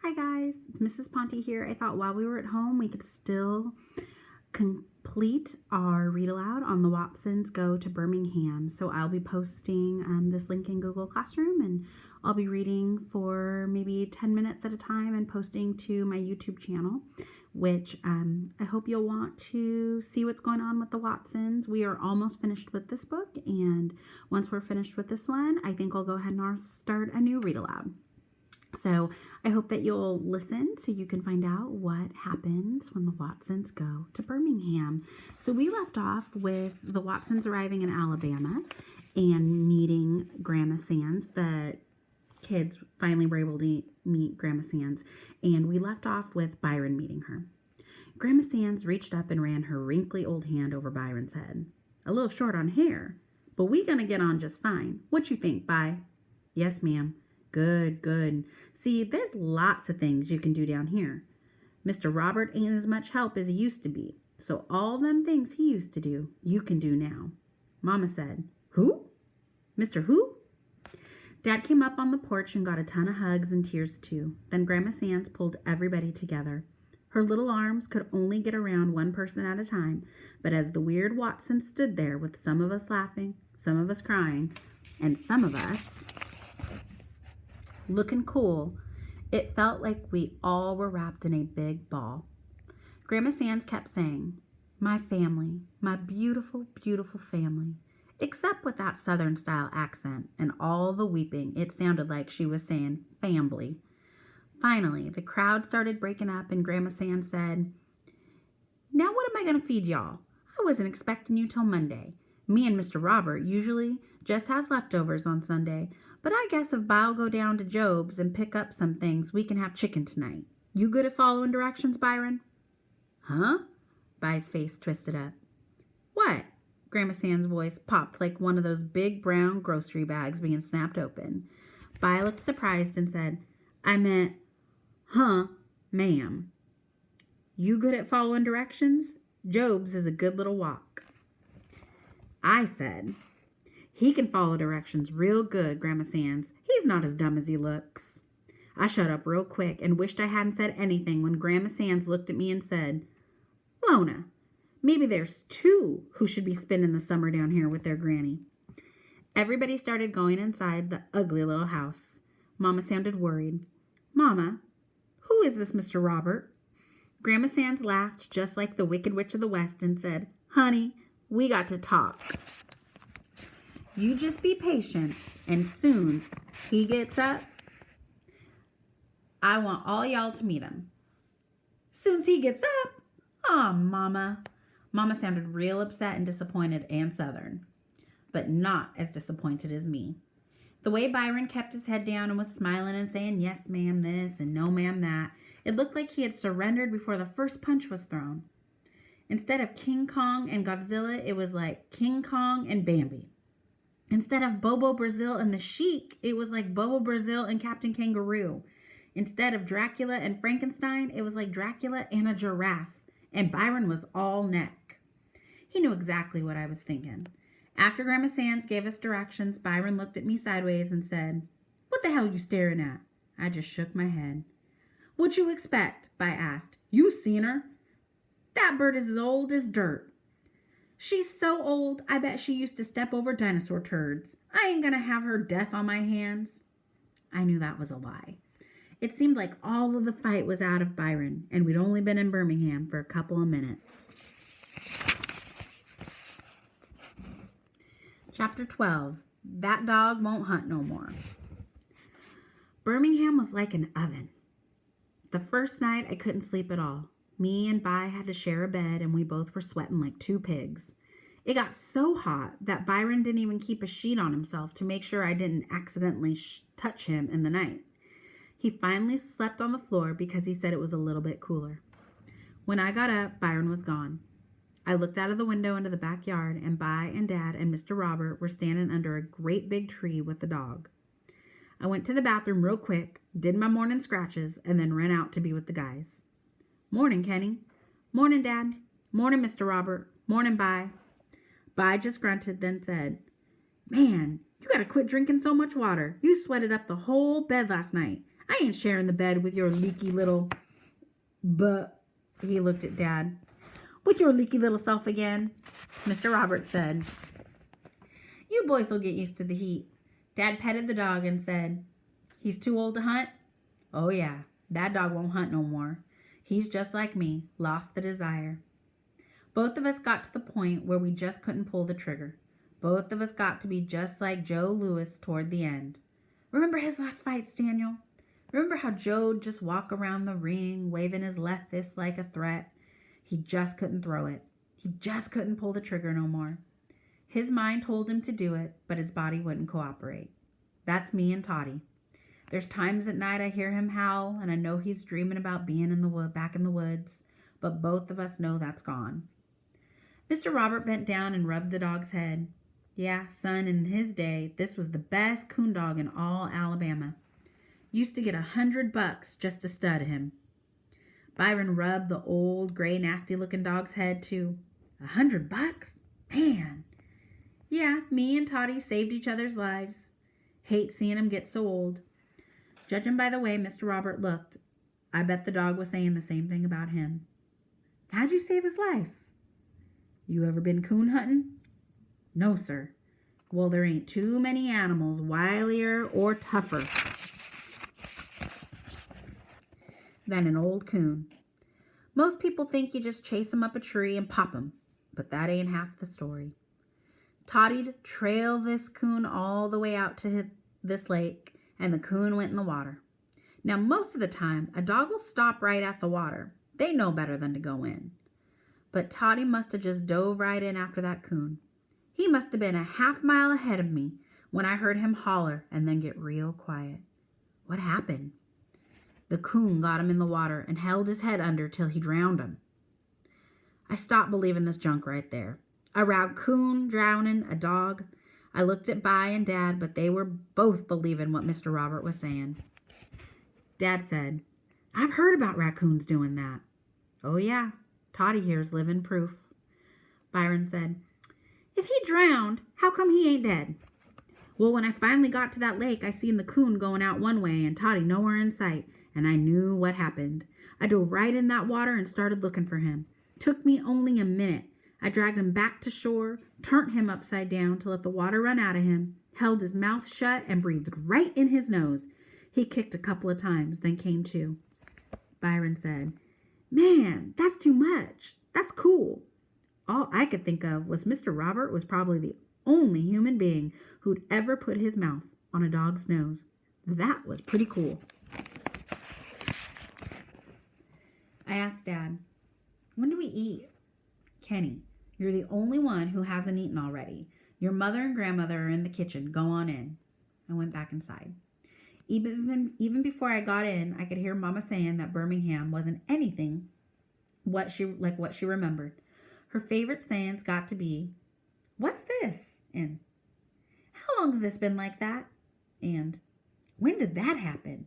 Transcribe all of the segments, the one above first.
Hi guys, it's Mrs. Ponte here. I thought while we were at home we could still complete our read aloud on the Watsons Go to Birmingham. So I'll be posting this link in Google Classroom, and I'll be reading for maybe 10 minutes at a time and posting to my YouTube channel, which I hope you'll want to see what's going on with the Watsons. We are almost finished with this book, and once we're finished with this one, I think I'll go ahead and I'll start a new read aloud. So I hope that you'll listen so you can find out what happens when the Watsons go to Birmingham. So we left off with the Watsons arriving in Alabama and meeting Grandma Sands. The kids finally were able to meet Grandma Sands, and we left off with Byron meeting her. Grandma Sands reached up and ran her wrinkly old hand over Byron's head. A little short on hair, but we gonna get on just fine. What you think, By? Yes, ma'am. Good, good. See, there's lots of things you can do down here. Mr. Robert ain't as much help as he used to be, so all them things he used to do, you can do now. Mama said, Who? Mr. Who? Dad came up on the porch and got a ton of hugs and tears too. Then Grandma Sands pulled everybody together. Her little arms could only get around one person at a time, but as the weird Watson stood there with some of us laughing, some of us crying, and some of us looking cool, it felt like we all were wrapped in a big ball. Grandma Sands kept saying, My family, my beautiful, beautiful family. Except with that Southern style accent and all the weeping, it sounded like she was saying family. Finally, the crowd started breaking up and Grandma Sands said, Now what am I going to feed y'all? I wasn't expecting you till Monday. Me and Mr. Robert usually just has leftovers on Sunday, but I guess if By'll go down to Job's and pick up some things, we can have chicken tonight. You good at following directions, Byron? Huh? By's face twisted up. What? Grandma Sands' voice popped like one of those big brown grocery bags being snapped open. By looked surprised and said, I meant, ma'am. You good at following directions? Job's is a good little walk. I said, He can follow directions real good, Grandma Sands. He's not as dumb as he looks. I shut up real quick and wished I hadn't said anything when Grandma Sands looked at me and said, Lona, maybe there's two who should be spending the summer down here with their granny. Everybody started going inside the ugly little house. Mama sounded worried. Mama, who is this Mr. Robert? Grandma Sands laughed just like the Wicked Witch of the West and said, Honey, we got to talk. You just be patient, and soon he gets up, I want all y'all to meet him. Soon's he gets up? Aw, Mama. Mama sounded real upset and disappointed and Southern, but not as disappointed as me. The way Byron kept his head down and was smiling and saying, yes, ma'am, this, and no, ma'am, that, it looked like he had surrendered before the first punch was thrown. Instead of King Kong and Godzilla, it was like King Kong and Bambi. Instead of Bobo Brazil and the Sheik, it was like Bobo Brazil and Captain Kangaroo. Instead of Dracula and Frankenstein, it was like Dracula and a giraffe. And Byron was all neck. He knew exactly what I was thinking. After Grandma Sands gave us directions, Byron looked at me sideways and said, What the hell you staring at? I just shook my head. What'd you expect? By asked. You seen her? That bird is as old as dirt. She's so old, I bet she used to step over dinosaur turds. I ain't gonna have her death on my hands. I knew that was a lie. It seemed like all of the fight was out of Byron, and we'd only been in Birmingham for a couple of minutes. Chapter 12. That dog won't hunt no more. Birmingham was like an oven. The first night, I couldn't sleep at all. Me and By had to share a bed, and we both were sweating like two pigs. It got so hot that Byron didn't even keep a sheet on himself to make sure I didn't accidentally touch him in the night. He finally slept on the floor because he said it was a little bit cooler. When I got up, Byron was gone. I looked out of the window into the backyard, and By and Dad and Mr. Robert were standing under a great big tree with the dog. I went to the bathroom real quick, did my morning scratches, and then ran out to be with the guys. Morning, Kenny. Morning, Dad. Morning, Mr. Robert. Morning, By. By just grunted, then said, Man, you gotta quit drinking so much water. You sweated up the whole bed last night. I ain't sharing the bed with your leaky little... But he looked at Dad. With your leaky little self again? Mr. Robert said, you boys will get used to the heat. Dad petted the dog and said, he's too old to hunt? Oh yeah, that dog won't hunt no more. He's just like me, lost the desire. Both of us got to the point where we just couldn't pull the trigger. Both of us got to be just like Joe Louis toward the end. Remember his last fights, Daniel? Remember how Joe'd just walk around the ring, waving his left fist like a threat? He just couldn't throw it. He just couldn't pull the trigger no more. His mind told him to do it, but his body wouldn't cooperate. That's me and Toddy. There's times at night I hear him howl, and I know he's dreaming about being back in the woods, but both of us know that's gone. Mr. Robert bent down and rubbed the dog's head. Yeah, son, in his day, this was the best coon dog in all Alabama. Used to get $100 just to stud him. Byron rubbed the old, gray, nasty-looking dog's head, too. $100? Man! Yeah, me and Toddy saved each other's lives. Hate seeing him get so old. Judging by the way Mr. Robert looked, I bet the dog was saying the same thing about him. How'd you save his life? You ever been coon hunting? No, sir. Well, there ain't too many animals wilier or tougher than an old coon. Most people think you just chase 'em up a tree and pop 'em, but that ain't half the story. Toddy'd trail this coon all the way out to this lake, and the coon went in the water. Now, most of the time, a dog will stop right at the water. They know better than to go in. But Toddy must have just dove right in after that coon. He must have been a half mile ahead of me when I heard him holler and then get real quiet. What happened? The coon got him in the water and held his head under till he drowned him. I stopped believing this junk right there. A raccoon drowning a dog. I looked at Bi and Dad, but they were both believing what Mr. Robert was saying. Dad said, I've heard about raccoons doing that. Oh yeah, Toddy here's living proof. Byron said, if he drowned, how come he ain't dead? Well, when I finally got to that lake, I seen the coon going out one way and Toddy nowhere in sight, and I knew what happened. I dove right in that water and started looking for him. Took me only a minute. I dragged him back to shore, turned him upside down to let the water run out of him, held his mouth shut, and breathed right in his nose. He kicked a couple of times, then came to. Byron said, man, that's too much. That's cool. All I could think of was Mr. Robert was probably the only human being who'd ever put his mouth on a dog's nose. That was pretty cool. I asked Dad, when do we eat? Kenny, you're the only one who hasn't eaten already. Your mother and grandmother are in the kitchen. Go on in. I went back inside. Even before I got in, I could hear Mama saying that Birmingham wasn't anything what she remembered. Her favorite sayings got to be, what's this? And how long's this been like that? And when did that happen?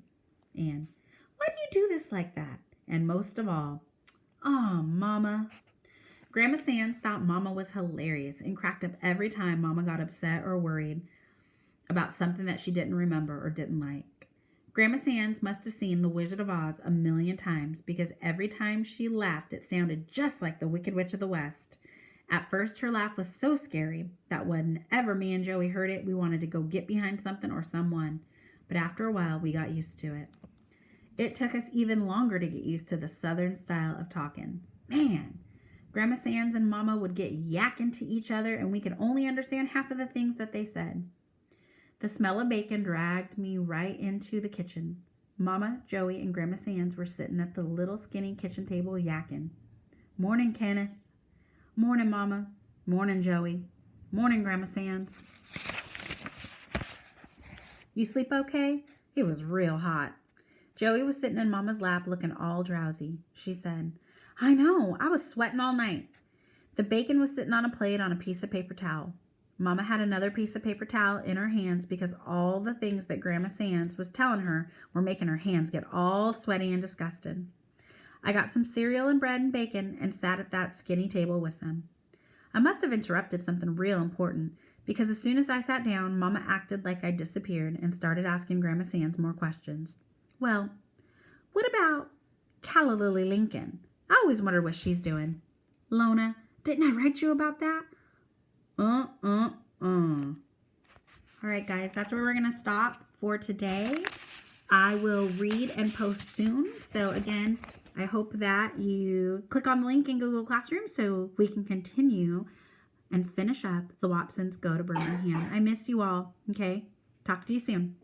And why do you do this like that? And most of all, oh, Mama. Grandma Sands thought Mama was hilarious and cracked up every time Mama got upset or worried about something that she didn't remember or didn't like. Grandma Sands must have seen The Wizard of Oz a million times because every time she laughed, it sounded just like the Wicked Witch of the West. At first, her laugh was so scary that whenever me and Joey heard it, we wanted to go get behind something or someone. But after a while, we got used to it. It took us even longer to get used to the Southern style of talking. Man, Grandma Sands and Mama would get yakking to each other, and we could only understand half of the things that they said. The smell of bacon dragged me right into the kitchen. Mama, Joey, and Grandma Sands were sitting at the little skinny kitchen table yakking. Morning, Kenneth. Morning, Mama. Morning, Joey. Morning, Grandma Sands. You sleep okay? It was real hot. Joey was sitting in Mama's lap looking all drowsy. She said, I know, I was sweating all night. The bacon was sitting on a plate on a piece of paper towel. Mama had another piece of paper towel in her hands because all the things that Grandma Sands was telling her were making her hands get all sweaty and disgusted. I got some cereal and bread and bacon and sat at that skinny table with them. I must have interrupted something real important because as soon as I sat down, Mama acted like I disappeared and started asking Grandma Sands more questions. Well, what about Calla Lily Lincoln? I always wonder what she's doing. Lona, didn't I write you about that? All right, guys, that's where we're going to stop for today. I will read and post soon. So again, I hope that you click on the link in Google Classroom so we can continue and finish up the Watsons Go to Birmingham. I miss you all. Okay, talk to you soon.